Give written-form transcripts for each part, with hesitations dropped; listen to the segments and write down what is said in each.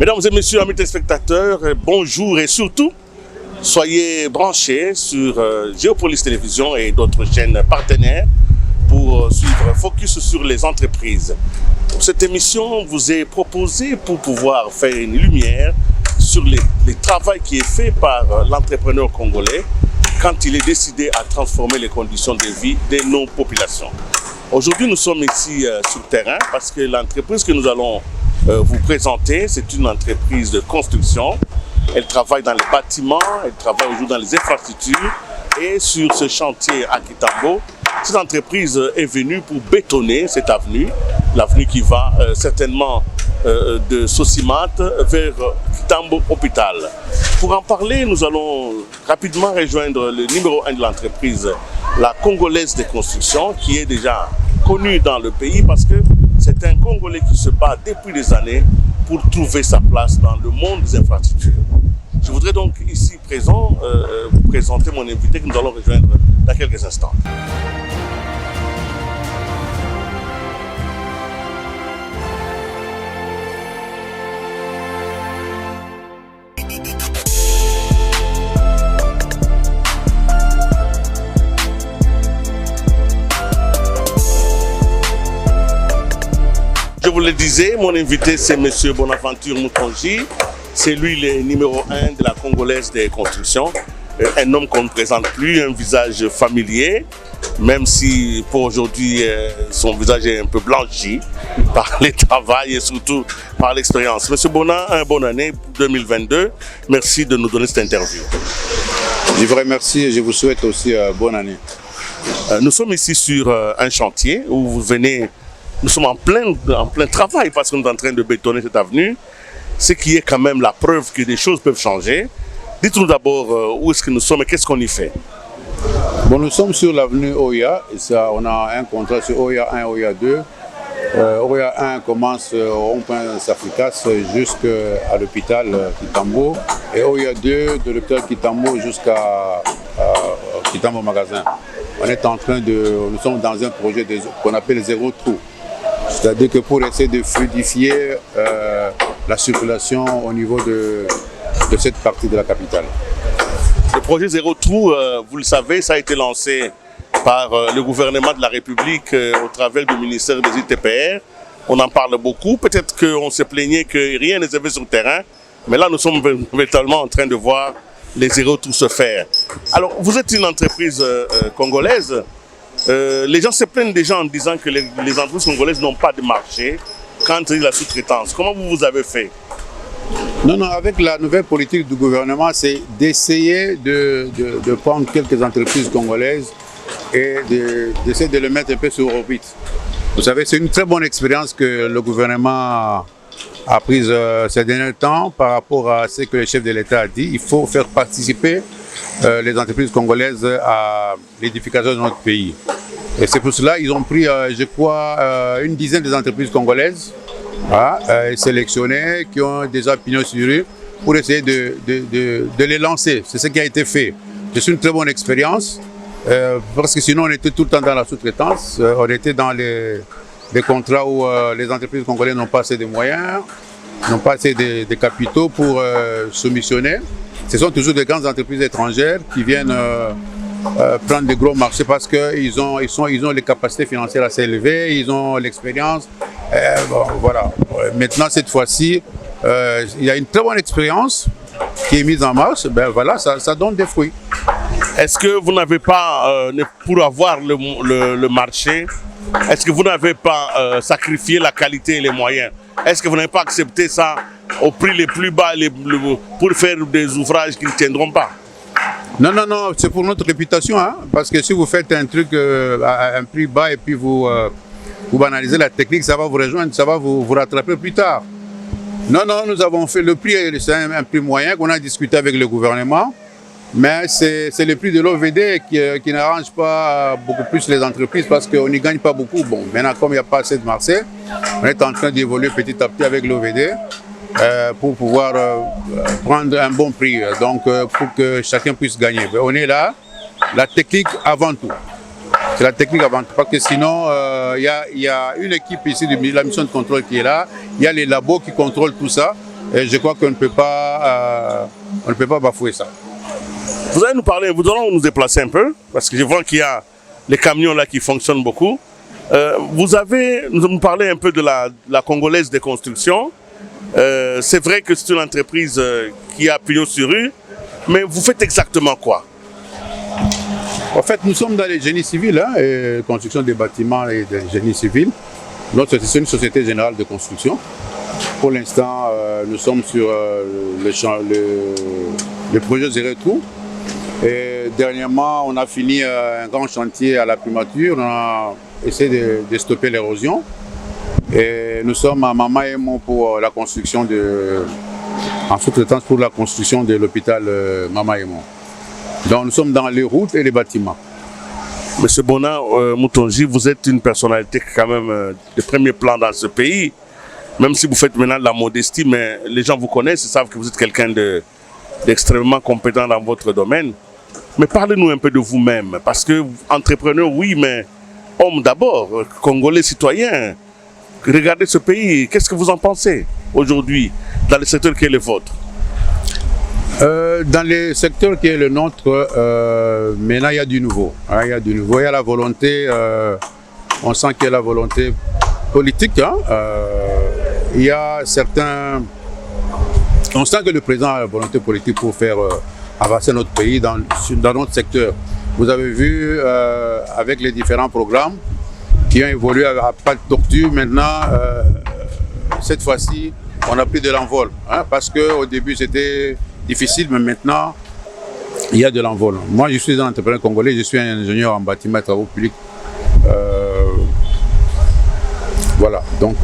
Mesdames et messieurs, amis téléspectateurs, bonjour et surtout, soyez branchés sur Géopolis Télévision et d'autres chaînes partenaires pour suivre Focus sur les entreprises. Cette émission vous est proposée pour pouvoir faire une lumière sur le travail qui est fait par l'entrepreneur congolais quand il est décidé à transformer les conditions de vie de nos populations. Aujourd'hui, nous sommes ici sur le terrain parce que l'entreprise que nous allons vous présenter, c'est une entreprise de construction. Elle travaille dans les bâtiments, elle travaille aujourd'hui dans les infrastructures et sur ce chantier à Kitambo, cette entreprise est venue pour bétonner cette avenue, l'avenue qui va certainement de Sosimat vers Kitambo Hôpital. Pour en parler, nous allons rapidement rejoindre le numéro 1 de l'entreprise, la Congolaise des constructions, qui est déjà connue dans le pays parce que c'est un Congolais qui se bat depuis des années pour trouver sa place dans le monde des infrastructures. Je voudrais donc ici présent vous présenter mon invité que nous allons rejoindre dans quelques instants. Je vous le disais, mon invité c'est M. Bonaventure Moutonji. C'est lui le numéro 1 de la Congolaise des constructions. Un homme qu'on ne présente plus, un visage familier, même si pour aujourd'hui son visage est un peu blanchi par le travail et surtout par l'expérience. Monsieur Bona, bonne année 2022. Merci de nous donner cette interview. Je vous remercie et je vous souhaite aussi bonne année. Nous sommes ici sur un chantier où vous venez. Nous sommes en plein travail parce que nous sommes en train de bétonner cette avenue, ce qui est quand même la preuve que des choses peuvent changer. Dites-nous d'abord où est-ce que nous sommes et qu'est-ce qu'on y fait. Bon, nous sommes sur l'avenue Oya, et ça, on a un contrat sur Oya 1 et Oya 2. Oya 1 commence au rond-point Safricas jusqu'à l'hôpital Kitambo et Oya 2 de l'hôpital Kitambo jusqu'à Kitambo Magasin. Nous sommes dans un projet qu'on appelle zéro trou. C'est-à-dire que pour essayer de fluidifier la circulation au niveau de cette partie de la capitale. Le projet Zéro Trou, vous le savez, ça a été lancé par le gouvernement de la République au travers du ministère des ITPR. On en parle beaucoup. Peut-être qu'on se plaignait que rien n'est fait sur le terrain, mais là nous sommes véritablement en train de voir les Zéro Trou se faire. Alors, vous êtes une entreprise congolaise. Les gens se plaignent déjà en disant que les entreprises congolaises n'ont pas de marché quand il y a la sous-traitance. Comment vous avez fait? Non, avec la nouvelle politique du gouvernement, c'est d'essayer de prendre quelques entreprises congolaises et d'essayer de les mettre un peu sur orbite. Vous savez, c'est une très bonne expérience que le gouvernement a prise ces derniers temps par rapport à ce que le chef de l'État a dit. Il faut faire participer les entreprises congolaises à l'édification de notre pays. Et c'est pour cela qu'ils ont pris, je crois, une dizaine d'entreprises congolaises sélectionnées qui ont déjà pignon sur rue pour essayer de les lancer. C'est ce qui a été fait. C'est une très bonne expérience parce que sinon on était tout le temps dans la sous-traitance. On était dans des contrats où les entreprises congolaises n'ont pas assez de moyens, n'ont pas assez de capitaux pour soumissionner. Ce sont toujours des grandes entreprises étrangères qui viennent prendre des gros marchés parce qu'ils ont les capacités financières assez élevées, ils ont l'expérience. Bon, voilà. Maintenant, cette fois-ci, il y a une très bonne expérience qui est mise en marche. Ben voilà, ça donne des fruits. Est-ce que vous n'avez pas, pour avoir le marché, est-ce que vous n'avez pas sacrifié la qualité et les moyens? Est-ce que vous n'avez pas accepté ça au prix les plus bas pour faire des ouvrages qui ne tiendront pas? Non, c'est pour notre réputation, hein, parce que si vous faites un truc à un prix bas et puis vous banalisez la technique, ça va vous rejoindre, ça va vous rattraper plus tard. Non, nous avons fait le prix, c'est un prix moyen qu'on a discuté avec le gouvernement, mais c'est le prix de l'OVD qui n'arrange pas beaucoup plus les entreprises parce qu'on n'y gagne pas beaucoup. Bon, maintenant, comme il n'y a pas assez de marché, on est en train d'évoluer petit à petit avec l'OVD. Pour pouvoir prendre un bon prix, donc pour que chacun puisse gagner. On est là, la technique avant tout. C'est la technique avant tout, parce que sinon, il y a une équipe ici de la mission de contrôle qui est là, il y a les labos qui contrôlent tout ça, Et je crois qu'on ne peut pas bafouer ça. Vous allez nous parler, nous allons nous déplacer un peu, parce que je vois qu'il y a les camions là qui fonctionnent beaucoup. Vous avez nous parlé un peu de la Congolaise des constructions. C'est vrai que c'est une entreprise qui a pignon sur rue, mais vous faites exactement quoi? En fait, nous sommes dans les génies civils, hein, et construction des bâtiments et des génies civils. Notre société, c'est une société générale de construction. Pour l'instant, nous sommes sur le projet Zéro Trou. Et dernièrement, on a fini un grand chantier à la primature. On a essayé de stopper l'érosion. Et nous sommes à Mamaemo pour la construction en sous-traitance pour la construction de l'hôpital Mamaemo. Donc nous sommes dans les routes et les bâtiments. Monsieur Bona Moutonji, vous êtes une personnalité quand même de premier plan dans ce pays. Même si vous faites maintenant de la modestie, mais les gens vous connaissent, ils savent que vous êtes quelqu'un d'extrêmement compétent dans votre domaine. Mais parlez-nous un peu de vous-même, parce que entrepreneur, oui, mais homme d'abord, Congolais citoyen. Regardez ce pays, qu'est-ce que vous en pensez aujourd'hui dans le secteur qui est le vôtre? Dans le secteur qui est le nôtre, maintenant il y a du nouveau. Hein, il y a du nouveau, il y a la volonté, on sent qu'il y a la volonté politique. Hein, il y a certains... On sent que le président a la volonté politique pour faire avancer notre pays dans notre secteur. Vous avez vu avec les différents programmes qui ont évolué à pas de tortue, maintenant, cette fois-ci, on a pris de l'envol. Hein, parce qu'au début, c'était difficile, mais maintenant, il y a de l'envol. Moi, je suis un entrepreneur congolais, je suis un ingénieur en bâtiment et travaux publics. Voilà, donc...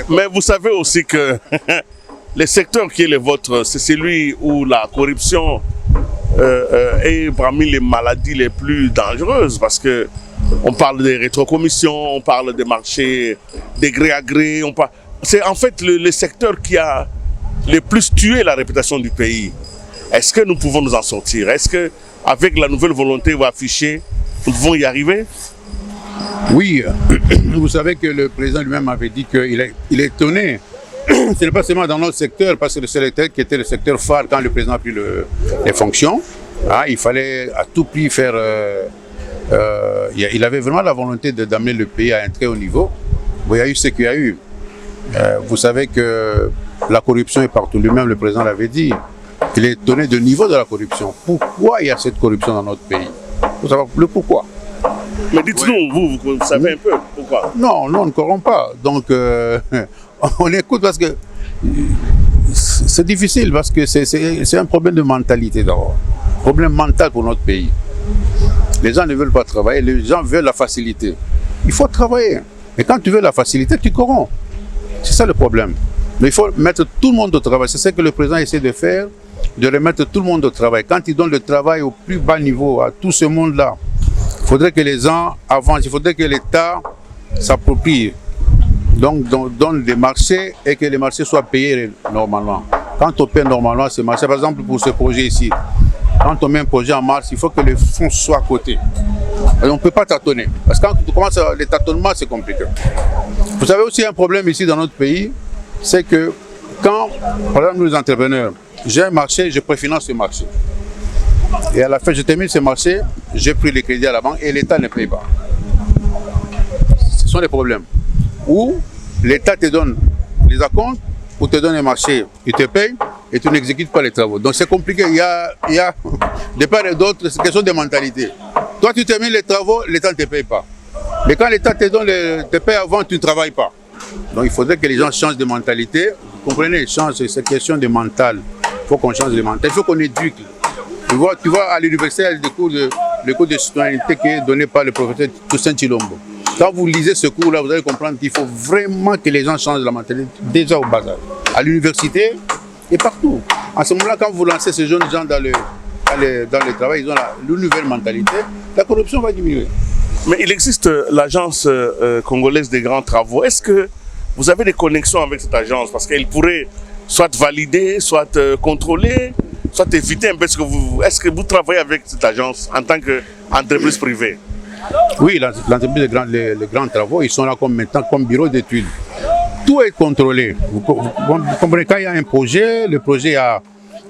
mais vous savez aussi que le secteur qui est le vôtre, c'est celui où la corruption est parmi les maladies les plus dangereuses, parce que on parle des rétrocommissions, on parle des marchés des gré à gré. C'est en fait le secteur qui a le plus tué la réputation du pays. Est-ce que nous pouvons nous en sortir? Est-ce qu'avec la nouvelle volonté affichée, nous pouvons y arriver? Oui, vous savez que le président lui-même avait dit qu'il est étonné. Ce n'est pas seulement dans notre secteur, parce que le secteur qui était le secteur phare quand le président a pris les fonctions, hein, il fallait à tout prix faire... il avait vraiment la volonté d'amener le pays à un très haut niveau. Bon, il y a eu ce qu'il y a eu. Vous savez que la corruption est partout. Lui-même, le président l'avait dit. Il est étonné du niveau de la corruption. Pourquoi il y a cette corruption dans notre pays? Vous savez le pourquoi. Mais dites-nous, vous savez un peu pourquoi? Non, on ne corrompt pas. Donc, on écoute parce que c'est difficile, parce que c'est un problème de mentalité d'abord. Problème mental pour notre pays. Les gens ne veulent pas travailler, les gens veulent la facilité. Il faut travailler. Et quand tu veux la facilité, tu corromps. C'est ça le problème. Mais il faut mettre tout le monde au travail. C'est ce que le président essaie de faire, de remettre tout le monde au travail. Quand il donne le travail au plus bas niveau, à tout ce monde-là, il faudrait que les gens avancent, il faudrait que l'État s'approprie. Donc, donne des marchés et que les marchés soient payés normalement. Quand on paie normalement ces marchés, par exemple pour ce projet ici, quand on met un projet en marche, il faut que les fonds soient à côté. Et on ne peut pas tâtonner. Parce que quand tu commences les tâtonnements, c'est compliqué. Vous savez aussi un problème ici dans notre pays, c'est que quand, par exemple, nous les entrepreneurs, j'ai un marché, je préfinance ce marché. Et à la fin, je termine ce marché, j'ai pris les crédits à la banque et l'État ne paye pas. Ce sont les problèmes. Ou l'État te donne les acomptes, ou te donne un marché, il te paye et tu n'exécutes pas les travaux. Donc c'est compliqué, il y a de part et d'autre, c'est question de mentalité. Toi tu termines les travaux, l'État ne te paye pas. Mais quand l'État te paye avant, tu ne travailles pas. Donc il faudrait que les gens changent de mentalité. Vous comprenez, c'est question de mental. Il faut qu'on change de mental, il faut qu'on éduque. Tu vois à l'université, il y a le cours de citoyenneté qui est donné par le professeur Toussaint Chilombo. Quand vous lisez ce cours-là, vous allez comprendre qu'il faut vraiment que les gens changent la mentalité, déjà au bas âge. À l'université et partout. En ce moment-là, quand vous lancez ces jeunes gens dans le travail, ils ont la nouvelle mentalité, la corruption va diminuer. Mais il existe l'agence congolaise des grands travaux. Est-ce que vous avez des connexions avec cette agence? Parce qu'elle pourrait soit valider, soit contrôler, soit éviter un peu ce que vous... Est-ce que vous travaillez avec cette agence en tant qu'entreprise privée? Oui, l'entreprise des grands travaux, ils sont là comme maintenant comme bureau d'études. tout est contrôlé. Vous comprenez, quand il y a un projet, le projet, il y a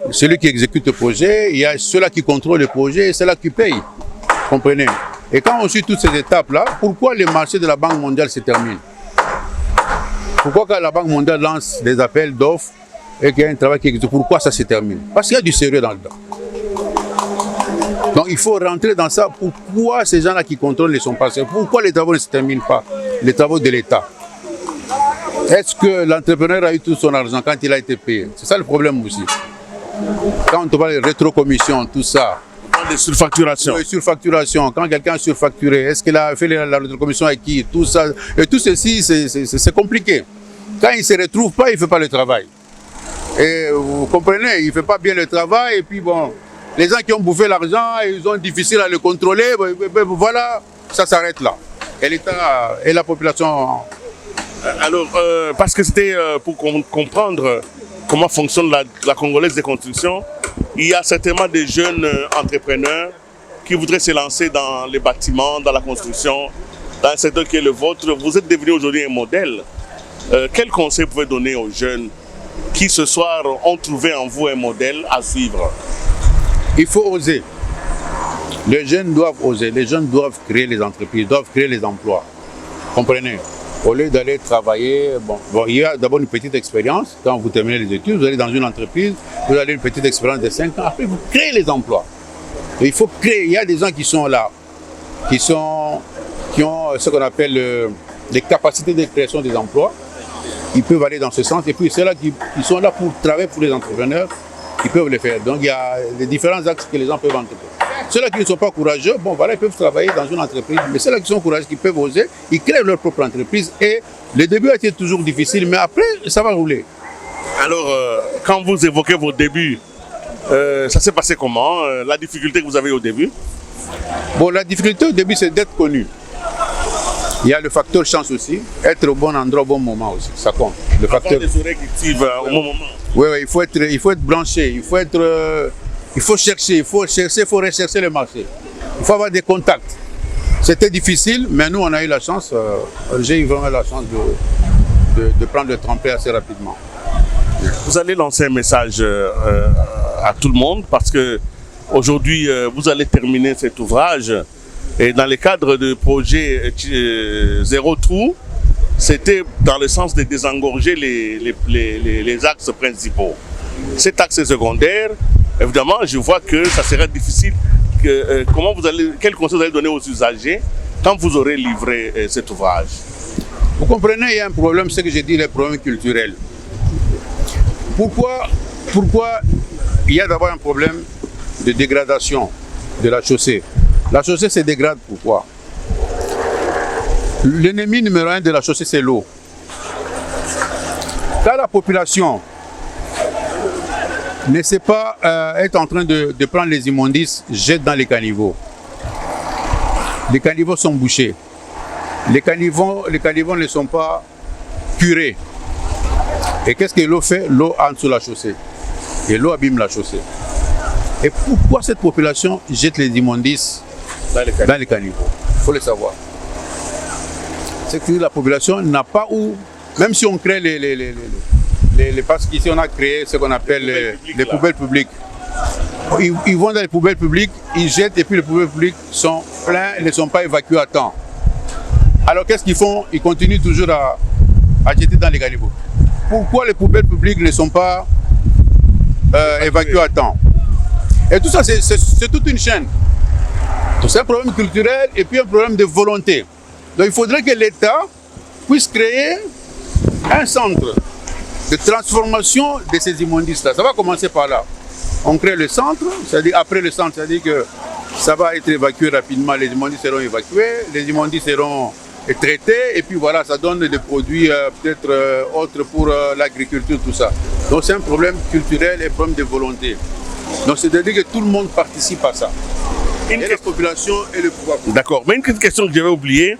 celui qui exécute le projet, il y a ceux-là qui contrôlent le projet et ceux-là qui payent. Vous comprenez? Et quand on suit toutes ces étapes-là, pourquoi le marché de la Banque mondiale se termine? Pourquoi quand la Banque mondiale lance des appels d'offres et qu'il y a un travail qui existe, pourquoi ça se termine? Parce qu'il y a du sérieux dans le temps. Donc il faut rentrer dans ça. Pourquoi ces gens-là qui contrôlent ne sont pas sérieux? Pourquoi les travaux ne se terminent pas? Les travaux de l'État. Est-ce que l'entrepreneur a eu tout son argent quand il a été payé? C'est ça le problème aussi. Quand on parle de rétrocommission, tout ça. De surfacturation. Oui, surfacturation. Quand quelqu'un a surfacturé, est-ce qu'il a fait la rétrocommission avec qui? Tout ça. Et tout ceci, c'est compliqué. Quand il ne se retrouve pas, il ne fait pas le travail. Et vous comprenez, il ne fait pas bien le travail. Et puis bon, les gens qui ont bouffé l'argent, ils ont difficile à le contrôler. Voilà, ça s'arrête là. Et l'État et la population. Alors, parce que c'était pour comprendre comment fonctionne la Congolaise des constructions, il y a certainement des jeunes entrepreneurs qui voudraient se lancer dans les bâtiments, dans la construction, dans un secteur qui est le vôtre. Vous êtes devenu aujourd'hui un modèle. Quel conseil vous pouvez donner aux jeunes qui ce soir ont trouvé en vous un modèle à suivre? Il faut oser. Les jeunes doivent oser. Les jeunes doivent créer les entreprises, doivent créer les emplois. Comprenez? Au lieu d'aller travailler, il y a d'abord une petite expérience. Quand vous terminez les études, vous allez dans une entreprise, vous avez une petite expérience de 5 ans. Après, vous créez les emplois. Et il faut créer. Il y a des gens qui sont là, qui ont ce qu'on appelle les capacités de création des emplois. Ils peuvent aller dans ce sens. Et puis, ceux-là qui sont là pour travailler pour les entrepreneurs, ils peuvent le faire. Donc, il y a les différents axes que les gens peuvent entreprendre. Ceux-là qui ne sont pas courageux, ils peuvent travailler dans une entreprise. Mais ceux-là qui sont courageux, qui peuvent oser, ils créent leur propre entreprise. Et le début a été toujours difficile, mais après, ça va rouler. Alors, quand vous évoquez vos débuts, ça s'est passé comment? La difficulté que vous avez au début? Bon, la difficulté au début, c'est d'être connu. Il y a le facteur chance aussi. Être au bon endroit au bon moment aussi, ça compte. Le facteur... des oreilles qui suivent au bon moment. Oui, il faut être branché, il faut chercher, il faut rechercher le marché. Il faut avoir des contacts. C'était difficile, mais nous, on a eu la chance, j'ai eu vraiment la chance de prendre le tremplin assez rapidement. Vous allez lancer un message à tout le monde parce que aujourd'hui, vous allez terminer cet ouvrage. Et dans le cadre du projet Zéro Trou, c'était dans le sens de désengorger les axes principaux. Cet axe secondaire, évidemment, je vois que ça serait difficile. Quel conseil vous allez donner aux usagers quand vous aurez livré cet ouvrage? Vous comprenez, il y a un problème, c'est que j'ai dit, les problèmes culturels. Pourquoi il y a d'abord un problème de dégradation de la chaussée? La chaussée se dégrade, pourquoi? L'ennemi numéro 1 de la chaussée, c'est l'eau. Quand la population ne sait pas être en train de prendre les immondices, jette dans les caniveaux. Les caniveaux sont bouchés. Les caniveaux ne sont pas curés. Et qu'est-ce que l'eau fait? L'eau entre sous la chaussée. Et l'eau abîme la chaussée. Et pourquoi cette population jette les immondices dans les caniveaux? Il faut le savoir. C'est que la population n'a pas où, même si on crée parce qu'ici on a créé ce qu'on appelle les poubelles publiques. Ils vont dans les poubelles publiques, ils jettent et puis les poubelles publiques sont pleines et ne sont pas évacuées à temps. Alors qu'est-ce qu'ils font? Ils continuent toujours à jeter dans les caniveaux. Pourquoi les poubelles publiques ne sont pas évacuées à temps? Et tout ça, c'est toute une chaîne. C'est un problème culturel et puis un problème de volonté. Donc il faudrait que l'État puisse créer un centre de transformation de ces immondices-là. Ça va commencer par là. On crée le centre, c'est-à-dire après le centre, c'est-à-dire que ça va être évacué rapidement, les immondices seront évacués, les immondices seront traités et puis voilà, ça donne des produits peut-être autres pour l'agriculture, tout ça. Donc c'est un problème culturel et un problème de volonté. Donc c'est-à-dire que tout le monde participe à ça. Et la population et le pouvoir. D'accord, mais une question que j'avais oubliée.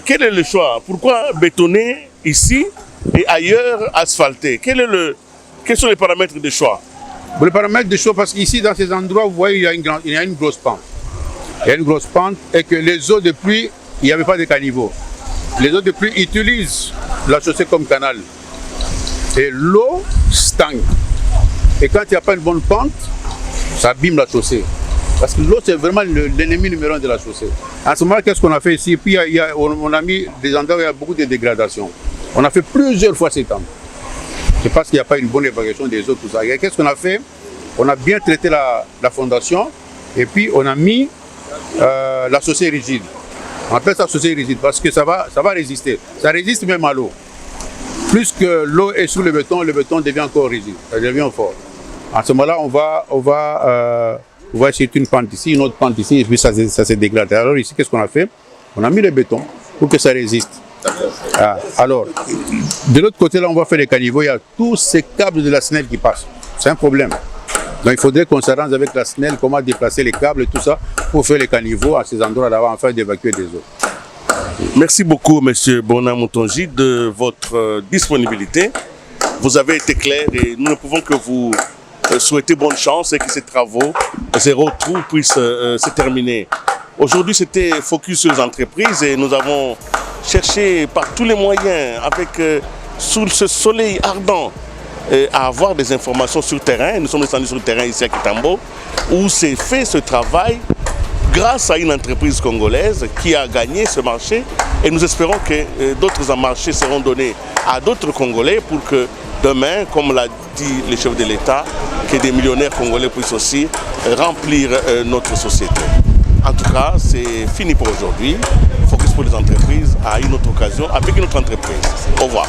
Quel est le choix? Pourquoi bétonner ici et ailleurs asphalter? Quels sont les paramètres de choix? Les paramètres de choix, parce qu'ici, dans ces endroits, vous voyez, il y a une grosse pente. Il y a une grosse pente et que les eaux de pluie, il n'y avait pas de caniveaux. Les eaux de pluie utilisent la chaussée comme canal. Et l'eau stagne. Et quand il n'y a pas une bonne pente, ça abîme la chaussée. Parce que l'eau, c'est vraiment l'ennemi numéro 1 de la chaussée. En ce moment, qu'est-ce qu'on a fait ici? Puis on a mis des endroits où il y a beaucoup de dégradation. On a fait plusieurs fois ces temps. C'est parce qu'il n'y a pas une bonne évacuation des eaux, tout ça. Qu'est-ce qu'on a fait? On a bien traité la fondation et puis on a mis la chaussée rigide. On appelle ça chaussée rigide parce que ça va résister. Ça résiste même à l'eau. Plus que l'eau est sous le béton devient encore rigide, ça devient fort. À ce moment-là, on va essayer une pente ici, une autre pente ici, et puis ça se dégrade. Alors ici, qu'est-ce qu'on a fait? On a mis le béton pour que ça résiste. Alors, de l'autre côté, là, on va faire les caniveaux. Il y a tous ces câbles de la SNEL qui passent. C'est un problème. Donc, il faudrait qu'on s'arrange avec la SNEL, comment déplacer les câbles et tout ça, pour faire les caniveaux à ces endroits-là, afin d'évacuer des eaux. Merci beaucoup, M. Bona Moutonji, de votre disponibilité. Vous avez été clair et nous ne pouvons que vous souhaiter bonne chance et que ces travaux, zéro trou, puissent se terminer. Aujourd'hui, c'était Focus sur les entreprises et nous avons cherché par tous les moyens, sous ce soleil ardent, à avoir des informations sur le terrain. Nous sommes descendus sur le terrain ici à Kitambo, où s'est fait ce travail grâce à une entreprise congolaise qui a gagné ce marché. Et nous espérons que d'autres marchés seront donnés à d'autres Congolais pour que demain, comme l'a dit le chef de l'État, que des millionnaires congolais puissent aussi remplir notre société. En tout cas, c'est fini pour aujourd'hui. Focus pour les entreprises à une autre occasion avec une autre entreprise. Au revoir.